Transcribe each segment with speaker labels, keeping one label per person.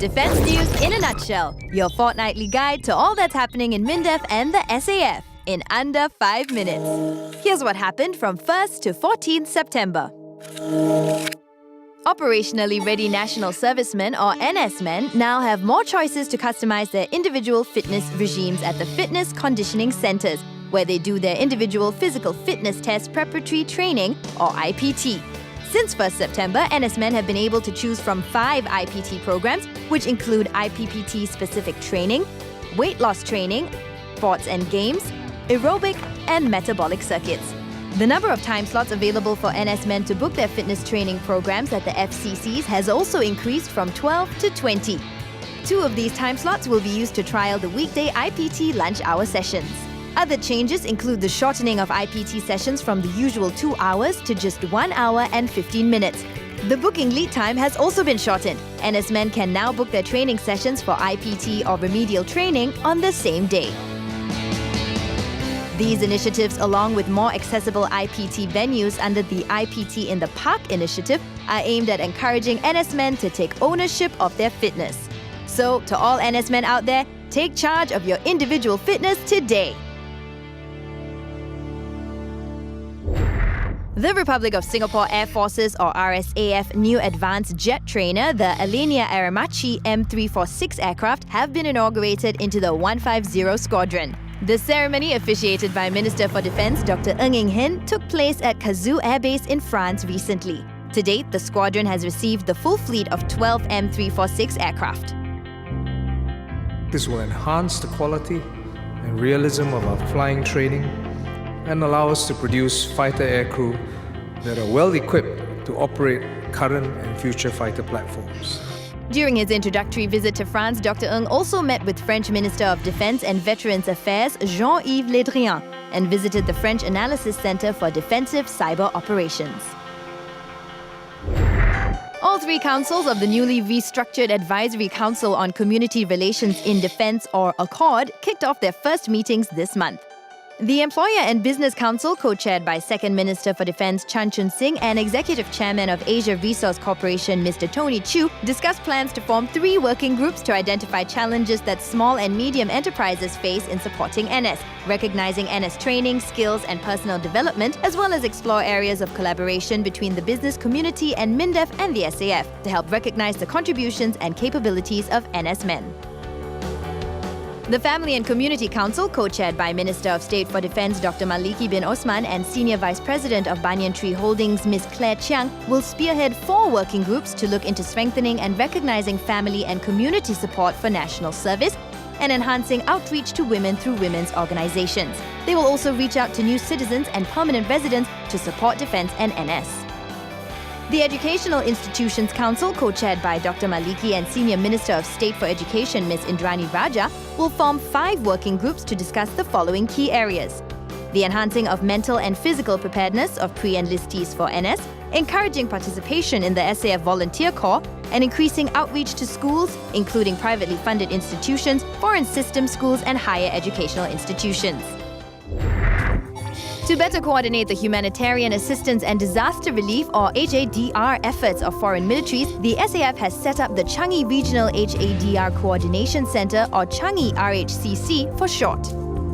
Speaker 1: Defense News in a nutshell. Your fortnightly guide to all that's happening in MINDEF and the SAF in under 5 minutes. Here's what happened from 1st to 14th September. Operationally Ready National Servicemen or NS-men now have more choices to customize their individual fitness regimes at the Fitness Conditioning Centres, where they do their individual physical fitness test preparatory training or IPT. Since 1st September, NS-men have been able to choose from 5 IPT programs, which include IPPT-specific training, weight loss training, sports and games, aerobic and metabolic circuits. The number of time slots available for NS-men to book their fitness training programs at the FCCs has also increased from 12 to 20. 2 of these time slots will be used to trial the weekday IPT lunch hour sessions. Other changes include the shortening of IPT sessions from the usual 2 hours to just 1 hour and 15 minutes. The booking lead time has also been shortened. NS-men can now book their training sessions for IPT or remedial training on the same day. These initiatives, along with more accessible IPT venues under the IPT in the Park initiative, are aimed at encouraging NS-men to take ownership of their fitness. So, to all NS-men out there, take charge of your individual fitness today. The Republic of Singapore Air Forces or RSAF new advanced jet trainer, the Alenia Aramachi M346 aircraft, have been inaugurated into the 150 Squadron. The ceremony, officiated by Minister for Defence Dr. Ng Eng Hen, took place at Cazaux Air Base in France recently. To date, the squadron has received the full fleet of 12 M346 aircraft.
Speaker 2: This will enhance the quality and realism of our flying training and allow us to produce fighter aircrew that are well equipped to operate current and future fighter platforms.
Speaker 1: During his introductory visit to France, Dr. Ng also met with French Minister of Defense and Veterans Affairs Jean-Yves Le Drian and visited the French Analysis Center for Defensive Cyber Operations. All 3 councils of the newly restructured Advisory Council on Community Relations in Defense, or ACCORD, kicked off their first meetings this month. The Employer and Business Council, co-chaired by Second Minister for Defence Chan Chun Sing and Executive Chairman of Asia Resource Corporation Mr. Tony Chu, discussed plans to form 3 working groups to identify challenges that small and medium enterprises face in supporting NS, recognizing NS training, skills and personal development, as well as explore areas of collaboration between the business community and MINDEF and the SAF to help recognize the contributions and capabilities of NS men. The Family and Community Council, co-chaired by Minister of State for Defence Dr. Maliki bin Osman and Senior Vice President of Banyan Tree Holdings Ms. Claire Chiang, will spearhead 4 working groups to look into strengthening and recognizing family and community support for national service and enhancing outreach to women through women's organizations. They will also reach out to new citizens and permanent residents to support defence and NS. The Educational Institutions Council, co-chaired by Dr. Maliki and Senior Minister of State for Education Ms. Indrani Raja, will form 5 working groups to discuss the following key areas: the enhancing of mental and physical preparedness of pre-enlistees for NS, encouraging participation in the SAF Volunteer Corps, and increasing outreach to schools, including privately funded institutions, foreign system schools, and higher educational institutions. To better coordinate the humanitarian assistance and disaster relief or HADR efforts of foreign militaries, the SAF has set up the Changi Regional HADR Coordination Centre or Changi RHCC for short.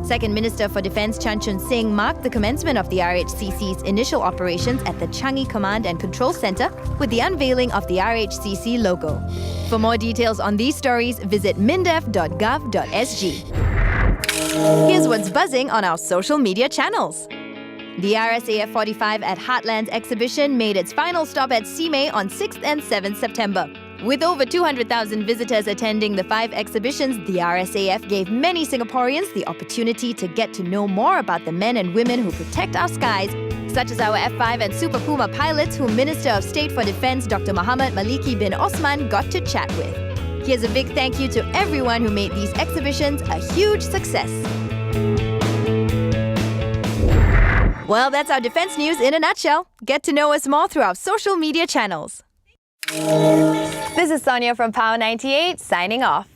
Speaker 1: Second Minister for Defence Chan Chun Sing marked the commencement of the RHCC's initial operations at the Changi Command and Control Centre with the unveiling of the RHCC logo. For more details on these stories, visit mindef.gov.sg. Here's what's buzzing on our social media channels. The RSAF 45 at Heartlands exhibition made its final stop at Simei on 6th and 7th September. With over 200,000 visitors attending the 5 exhibitions, the RSAF gave many Singaporeans the opportunity to get to know more about the men and women who protect our skies, such as our F5 and Super Puma pilots whom Minister of State for Defence Dr. Muhammad Maliki bin Osman got to chat with. Here's a big thank you to everyone who made these exhibitions a huge success. Well, that's our defense news in a nutshell. Get to know us more through our social media channels. This is Sonia from Power 98, signing off.